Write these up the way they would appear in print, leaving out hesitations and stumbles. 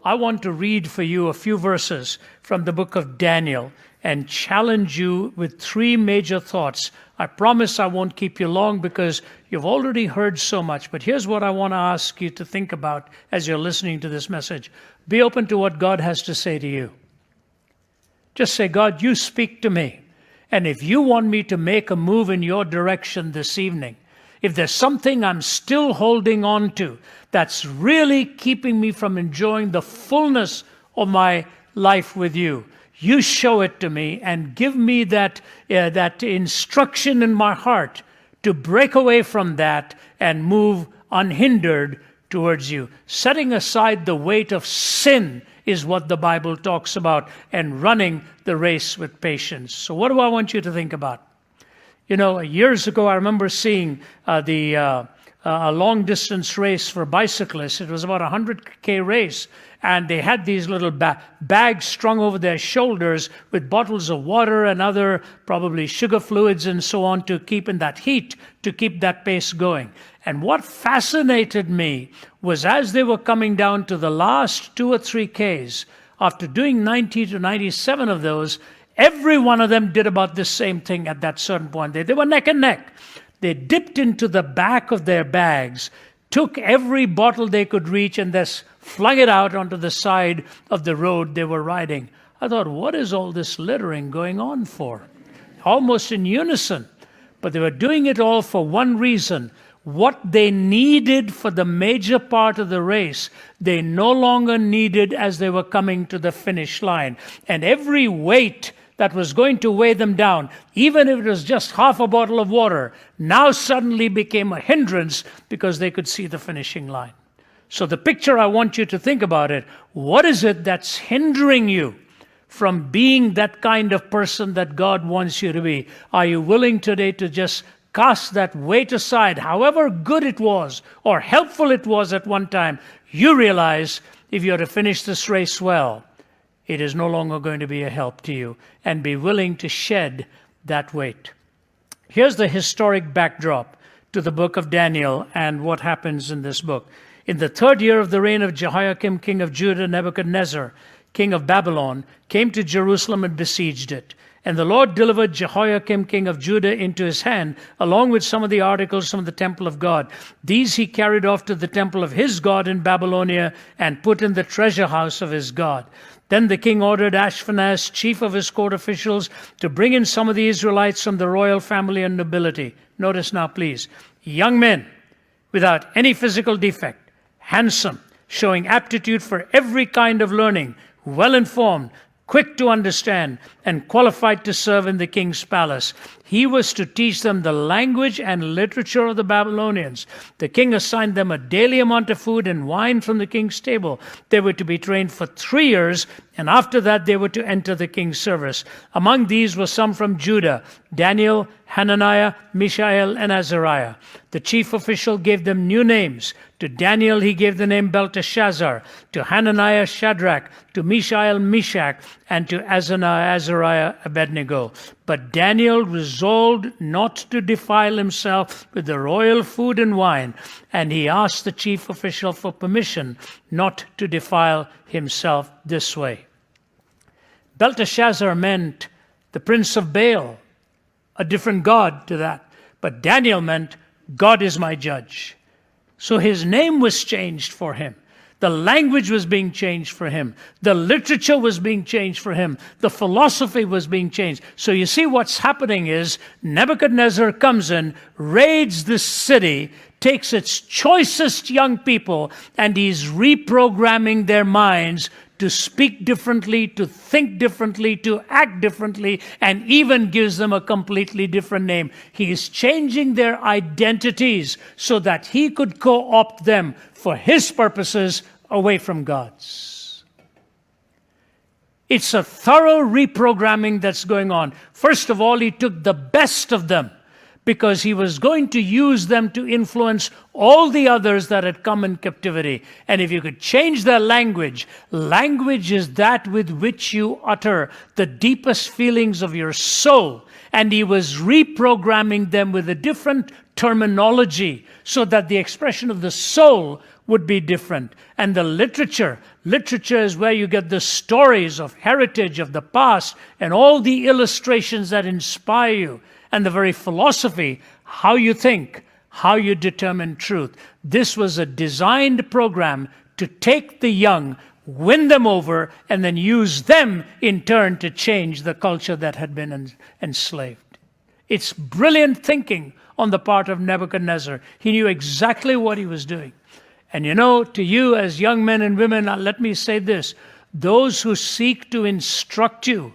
I want to read for you a few verses from the book of Daniel and challenge you with three major thoughts. I promise I won't keep you long because you've already heard so much. But here's what I want to ask you to think about as you're listening to this message. Be open to what God has to say to you. Just say, God, you speak to me. And if you want me to make a move in your direction this evening, if there's something I'm still holding on to that's really keeping me from enjoying the fullness of my life with you, you show it to me and give me that instruction in my heart to break away from that and move unhindered towards you. Setting aside the weight of sin is what the Bible talks about, and running the race with patience. So what do I want you to think about? You know, years ago, I remember seeing a long-distance race for bicyclists. It was about a 100K race, and they had these little bags strung over their shoulders with bottles of water and other probably sugar fluids and so on to keep in that heat, to keep that pace going. And what fascinated me was as they were coming down to the last 2 or 3 Ks, after doing 90 to 97 of those, every one of them did about the same thing at that certain point. They were neck and neck. They dipped into the back of their bags, took every bottle they could reach, and thus flung it out onto the side of the road they were riding. I thought, what is all this littering going on for? Almost in unison. But they were doing it all for one reason. What they needed for the major part of the race, they no longer needed as they were coming to the finish line. And every weight that was going to weigh them down, even if it was just half a bottle of water, now suddenly became a hindrance because they could see the finishing line. So the picture I want you to think about it, what is it that's hindering you from being that kind of person that God wants you to be? Are you willing today to just cast that weight aside, however good it was or helpful it was at one time? You realize if you're to finish this race well, it is no longer going to be a help to you, and be willing to shed that weight. Here's the historic backdrop to the book of Daniel and what happens in this book. In the 3rd year of the reign of Jehoiakim, king of Judah, Nebuchadnezzar, king of Babylon, came to Jerusalem and besieged it. And the Lord delivered Jehoiakim, king of Judah, into his hand, along with some of the articles from the temple of God. These he carried off to the temple of his God in Babylonia and put in the treasure house of his God. Then the king ordered Ashpenaz, chief of his court officials, to bring in some of the Israelites from the royal family and nobility. Notice now, please. Young men without any physical defect, handsome, showing aptitude for every kind of learning, well-informed, quick to understand, and qualified to serve in the king's palace. He was to teach them the language and literature of the Babylonians. The king assigned them a daily amount of food and wine from the king's table. They were to be trained for 3 years, and after that they were to enter the king's service. Among these were some from Judah: Daniel, Hananiah, Mishael, and Azariah. The chief official gave them new names. To Daniel he gave the name Belteshazzar, to Hananiah Shadrach, to Mishael Meshach, and to Azariah Abednego. But Daniel resolved not to defile himself with the royal food and wine, and he asked the chief official for permission not to defile himself this way. Belteshazzar meant the prince of Baal, a different god to that. But Daniel meant God is my judge. So his name was changed for him. The language was being changed for him. The literature was being changed for him. The philosophy was being changed. So you see what's happening is Nebuchadnezzar comes in, raids this city, takes its choicest young people, and he's reprogramming their minds to speak differently, to think differently, to act differently, and even gives them a completely different name. He is changing their identities so that he could co-opt them for his purposes away from God's. It's a thorough reprogramming that's going on. First of all, he took the best of them, because he was going to use them to influence all the others that had come in captivity. And if you could change their language, language is that with which you utter the deepest feelings of your soul. And he was reprogramming them with a different terminology so that the expression of the soul would be different. And the literature is where you get the stories of heritage, of the past, and all the illustrations that inspire you. And the very philosophy, how you think, how you determine truth. This was a designed program to take the young, win them over, and then use them in turn to change the culture that had been enslaved. It's brilliant thinking on the part of Nebuchadnezzar. He knew exactly what he was doing. And to you as young men and women, let me say this. Those who seek to instruct you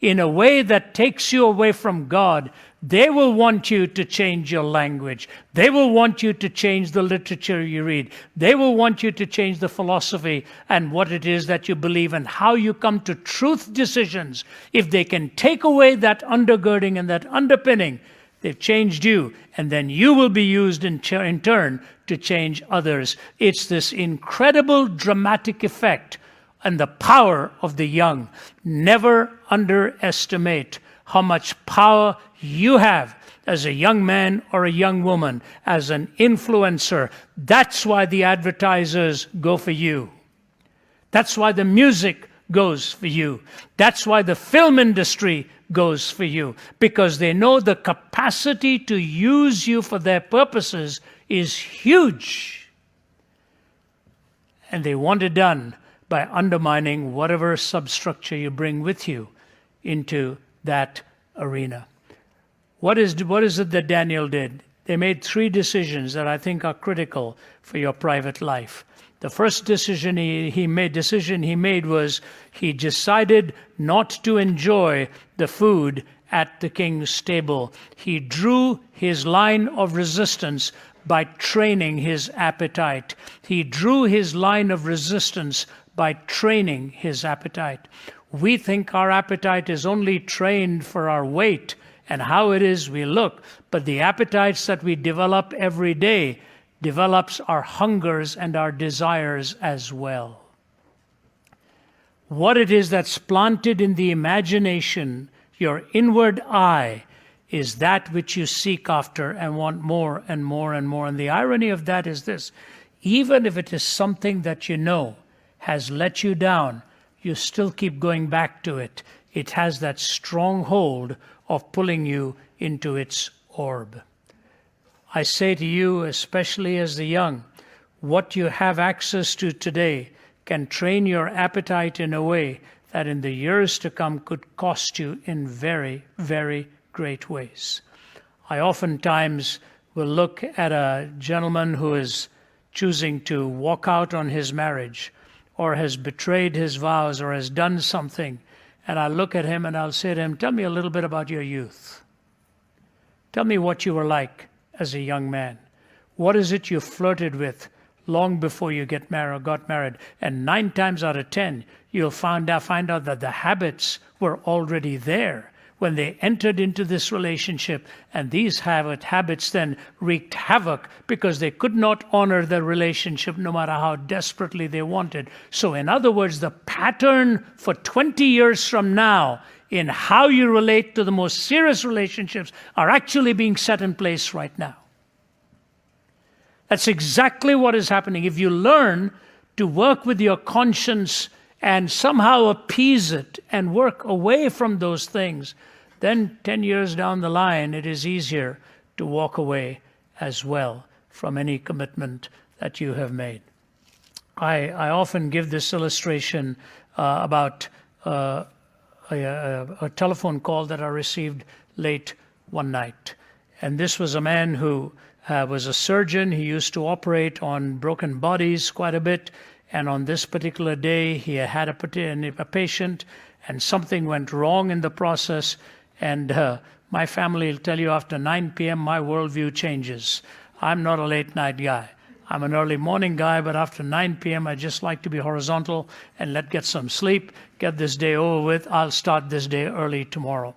in a way that takes you away from God, they will want you to change your language. They will want you to change the literature you read. They will want you to change the philosophy and what it is that you believe and how you come to truth decisions. If they can take away that undergirding and that underpinning, they've changed you, and then you will be used in turn to change others. It's this incredible dramatic effect and the power of the young. Never underestimate how much power you have as a young man or a young woman, as an influencer. That's why the advertisers go for you. That's why the music goes for you. That's why the film industry goes for you, because they know the capacity to use you for their purposes is huge. And they want it done by undermining whatever substructure you bring with you into that arena. What is it that Daniel did? They made 3 decisions that I think are critical for your private life. The first decision he made was he decided not to enjoy the food at the king's table. He drew his line of resistance by training his appetite. He drew his line of resistance by training his appetite. We think our appetite is only trained for our weight and how it is we look, but the appetites that we develop every day develops our hungers and our desires as well. What it is that's planted in the imagination, your inward eye, is that which you seek after and want more and more and more. And the irony of that is this: even if it is something that you know has let you down, you still keep going back to it. It has that strong hold of pulling you into its orb. I say to you, especially as the young, what you have access to today can train your appetite in a way that in the years to come could cost you in very, very great ways. I oftentimes will look at a gentleman who is choosing to walk out on his marriage or has betrayed his vows or has done something, and I look at him and I'll say to him, tell me a little bit about your youth. Tell me what you were like as a young man. What is it you flirted with long before you got married? And 9 times out of 10, you'll find out that the habits were already there when they entered into this relationship, and these habits then wreaked havoc because they could not honor the relationship no matter how desperately they wanted. So in other words, the pattern for 20 years from now in how you relate to the most serious relationships are actually being set in place right now. That's exactly what is happening. If you learn to work with your conscience and somehow appease it and work away from those things, then 10 years down the line, it is easier to walk away as well from any commitment that you have made. I often give this illustration about a telephone call that I received late one night. And this was a man who was a surgeon. He used to operate on broken bodies quite a bit. And on this particular day, he had a patient, and something went wrong in the process. And my family will tell you after 9 p.m., my worldview changes. I'm not a late night guy. I'm an early morning guy, but after 9 p.m., I just like to be horizontal and get some sleep, get this day over with. I'll start this day early tomorrow.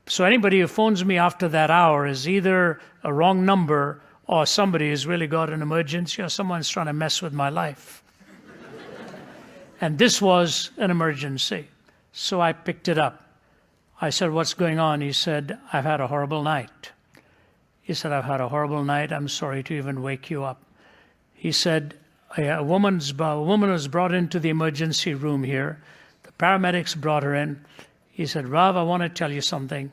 So anybody who phones me after that hour is either a wrong number or somebody who's really got an emergency or someone's trying to mess with my life. And this was an emergency. So I picked it up. I said, what's going on? He said, I've had a horrible night. He said, I've had a horrible night. I'm sorry to even wake you up. He said, a woman was brought into the emergency room here. The paramedics brought her in. He said, Rav, I want to tell you something.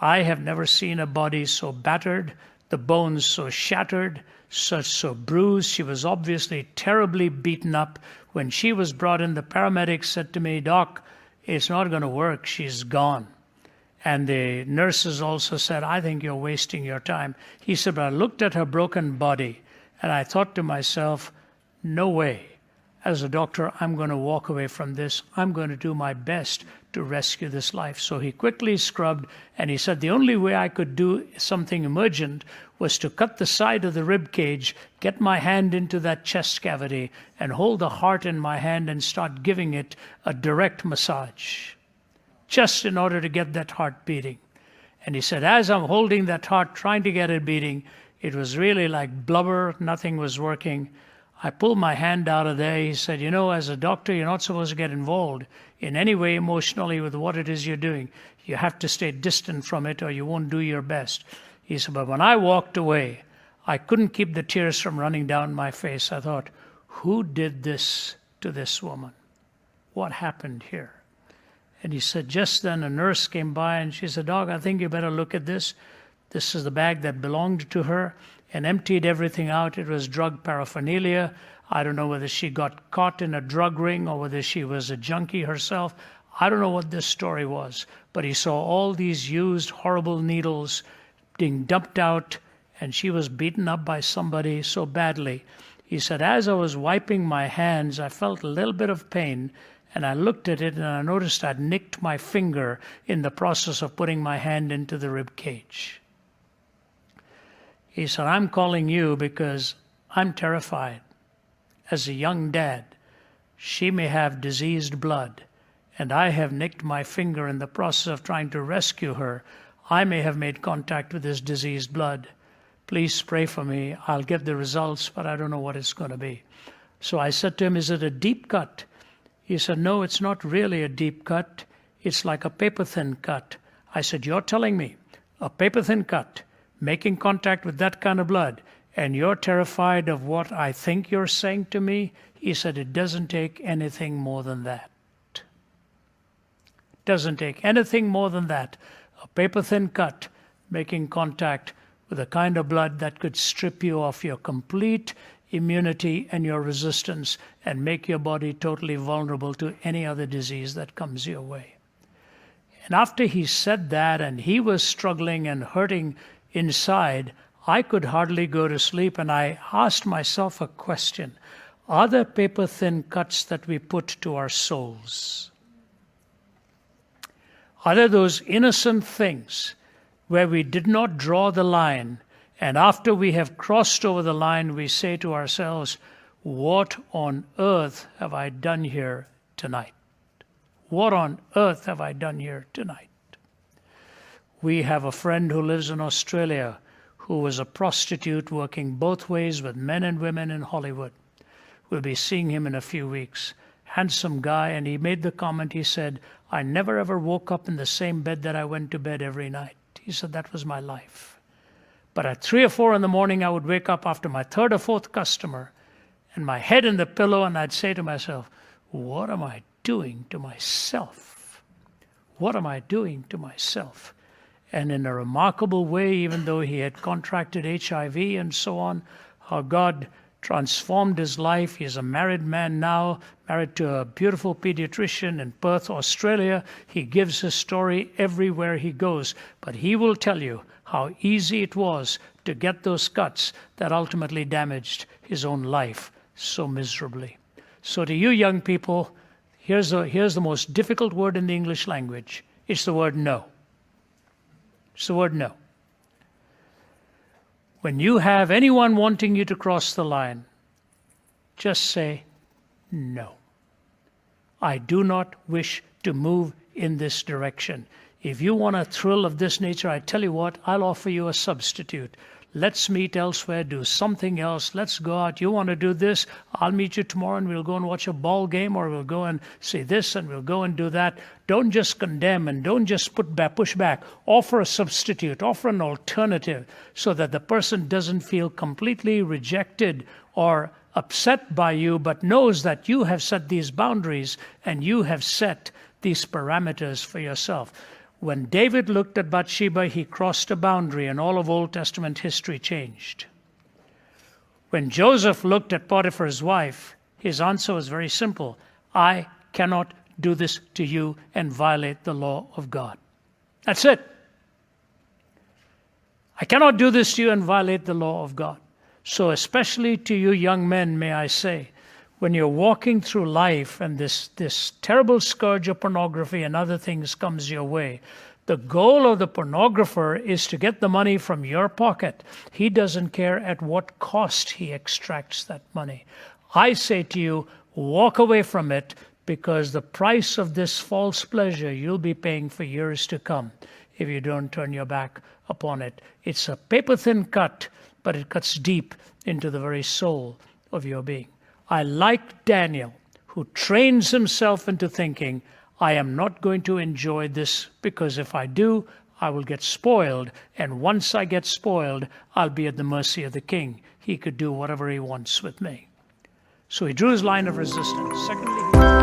I have never seen a body so battered, the bones so shattered, so bruised. She was obviously terribly beaten up. When she was brought in, the paramedics said to me, Doc, it's not going to work. She's gone. And the nurses also said, I think you're wasting your time. He said, but I looked at her broken body and I thought to myself, no way. As a doctor, I'm going to walk away from this. I'm going to do my best to rescue this life. So he quickly scrubbed, and he said the only way I could do something emergent was to cut the side of the rib cage, get my hand into that chest cavity, and hold the heart in my hand and start giving it a direct massage, just in order to get that heart beating. And he said, as I'm holding that heart, trying to get it beating, it was really like blubber. Nothing was working. I pulled my hand out of there. He said, you know, as a doctor, you're not supposed to get involved in any way emotionally with what it is you're doing. You have to stay distant from it or you won't do your best. He said, but when I walked away, I couldn't keep the tears from running down my face. I thought, who did this to this woman? What happened here? And he said, just then a nurse came by and she said, Doc, I think you better look at this. This is the bag that belonged to her, and emptied everything out. It was drug paraphernalia. I don't know whether she got caught in a drug ring or whether she was a junkie herself. I don't know what this story was, but he saw all these used horrible needles being dumped out, and she was beaten up by somebody so badly. He said, as I was wiping my hands, I felt a little bit of pain, and I looked at it and I noticed I'd nicked my finger in the process of putting my hand into the rib cage. He said, I'm calling you because I'm terrified. As a young dad, she may have diseased blood, and I have nicked my finger in the process of trying to rescue her. I may have made contact with this diseased blood. Please pray for me. I'll get the results, but I don't know what it's going to be. So I said to him, is it a deep cut? He said, no, it's not really a deep cut. It's like a paper-thin cut. I said, you're telling me a paper-thin cut, making contact with that kind of blood, and you're terrified of what I think you're saying to me? He said, it doesn't take anything more than that. Doesn't take anything more than that. A paper-thin cut, making contact with a kind of blood that could strip you of your complete immunity and your resistance and make your body totally vulnerable to any other disease that comes your way. And after he said that, and he was struggling and hurting inside, I could hardly go to sleep, and I asked myself a question. Are there paper-thin cuts that we put to our souls? Are there those innocent things where we did not draw the line, and after we have crossed over the line, we say to ourselves, what on earth have I done here tonight? What on earth have I done here tonight? We have a friend who lives in Australia who was a prostitute working both ways with men and women in Hollywood. We'll be seeing him in a few weeks. Handsome guy, and he made the comment, he said, I never ever woke up in the same bed that I went to bed every night. He said, that was my life. But at 3 or 4 in the morning, I would wake up after my 3rd or 4th customer and my head in the pillow, and I'd say to myself, what am I doing to myself? What am I doing to myself? And in a remarkable way, even though he had contracted HIV and so on, how God transformed his life. He is a married man now, married to a beautiful pediatrician in Perth, Australia. He gives his story everywhere he goes. But he will tell you how easy it was to get those cuts that ultimately damaged his own life so miserably. So to you young people, here's the most difficult word in the English language. It's the word no. It's the word no. When you have anyone wanting you to cross the line, just say no. I do not wish to move in this direction. If you want a thrill of this nature, I tell you what, I'll offer you a substitute. let's meet elsewhere, do something else, let's go out. You want to do this? I'll meet you tomorrow and we'll go and watch a ball game, or we'll go and see this and we'll go and do that. Don't just condemn and don't just push back. Offer a substitute, offer an alternative so that the person doesn't feel completely rejected or upset by you, but knows that you have set these boundaries and you have set these parameters for yourself. When David looked at Bathsheba, he crossed a boundary and all of Old Testament history changed. When Joseph looked at Potiphar's wife, his answer was very simple. I cannot do this to you and violate the law of God. That's it. I cannot do this to you and violate the law of God. So especially to you young men, may I say, when you're walking through life and this terrible scourge of pornography and other things comes your way, the goal of the pornographer is to get the money from your pocket. He doesn't care at what cost he extracts that money. I say to you, walk away from it, because the price of this false pleasure you'll be paying for years to come if you don't turn your back upon it. It's a paper-thin cut, but it cuts deep into the very soul of your being. I like Daniel, who trains himself into thinking, I am not going to enjoy this, because if I do, I will get spoiled. And once I get spoiled, I'll be at the mercy of the king. He could do whatever he wants with me. So he drew his line of resistance. Secondly,